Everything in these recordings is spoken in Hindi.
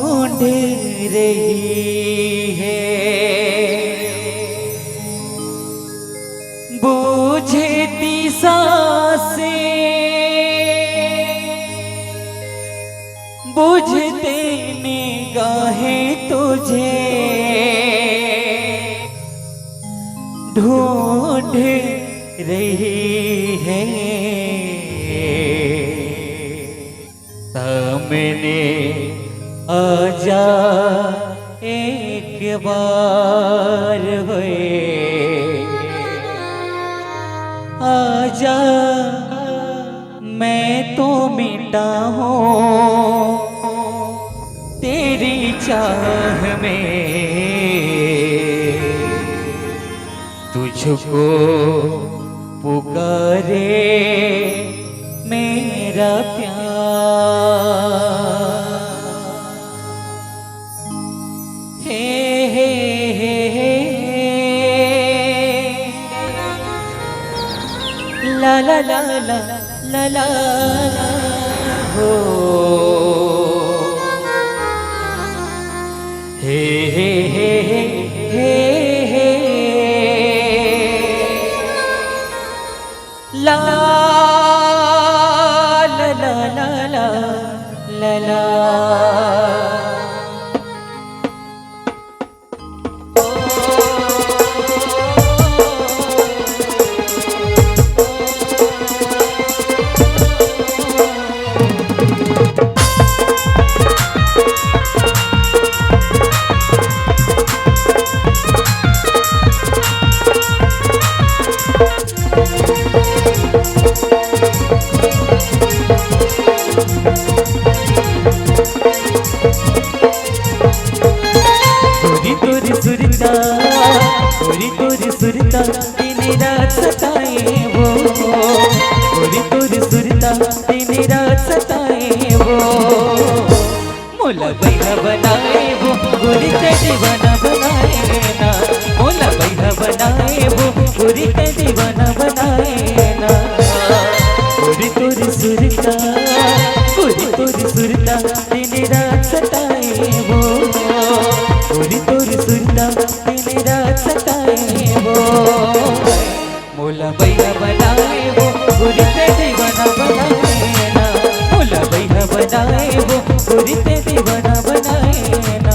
ढूंढ रही है, बूझती सांसें, बुझते निगाहें तुझे ढूंढ रही है। सामने आजा एक बार होए, आजा मैं तो मिटा हूँ तेरी चाह में, तुझको पुकारे मेरा प्यार। हे ला ला ला ला ला ला हो, हे ला ला ला ला ला ला ला। तोरी सुरता दिन रात सताए वो, तोरी सुरता दिन रात सताए वो, मोला बैठा बनाए वो गोरी ते दीवाना बनाए ना, मोला बैठा बनाए वो गोरी ते दीवाना बनाए ना। तोरी सुरता दिन रात सताए वो, तोरी सुरता दिन रात सताए वो, मोला बैठा बनाए वो गोरी ते दीवाना बनाए ना, मोला बैठा बनाए वो गोरी ते दीवाना बनाए ना।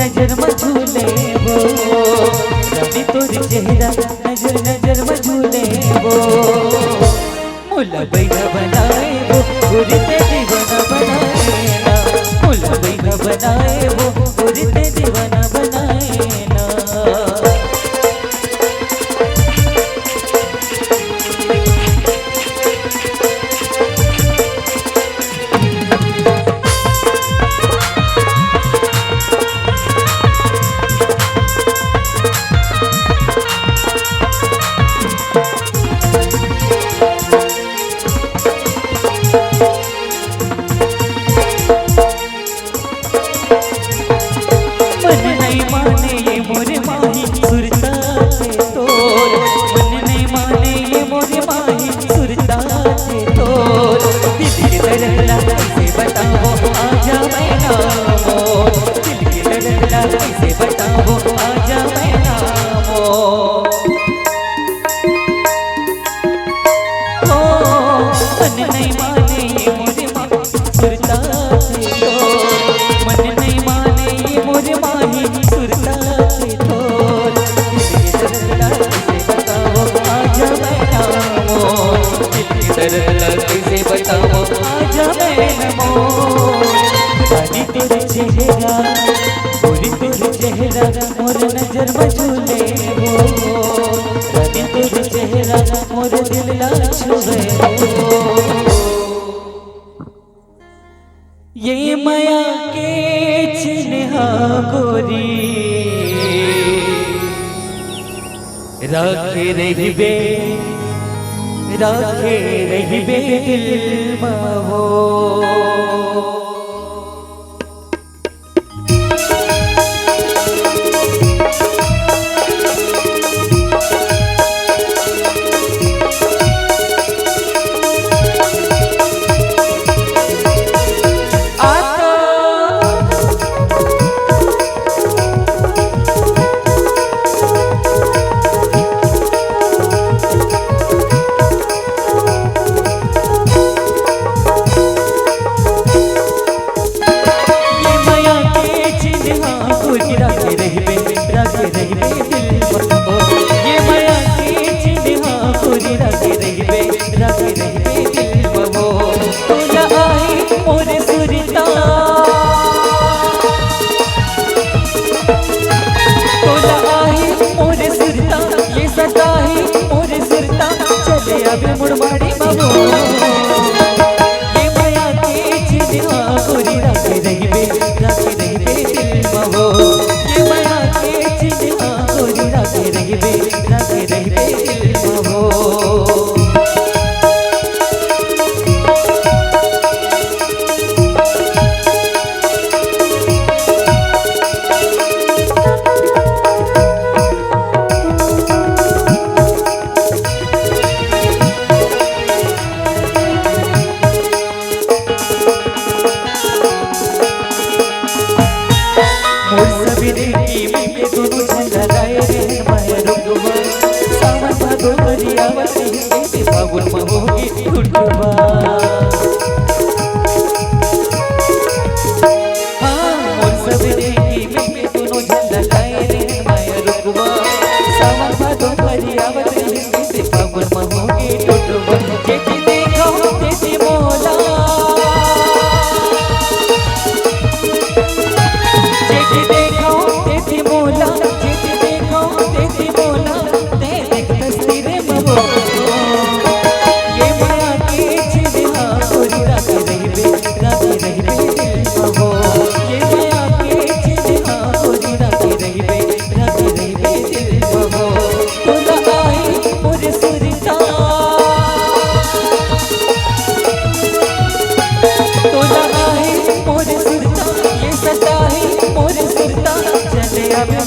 नजर मझूले वो, रानी तोरी चेहरा नजर नजर मझूले वो, मोला बैठा बनाए वो गोरी ते दीवाना बनाए ना, मोला बैठा बनाए वो गोरी ते दीवाना बनाए ना। मोर दिल ला छुवे ये माया के चिन्हा गोरी राखे रहिबे दिल महो।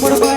मोर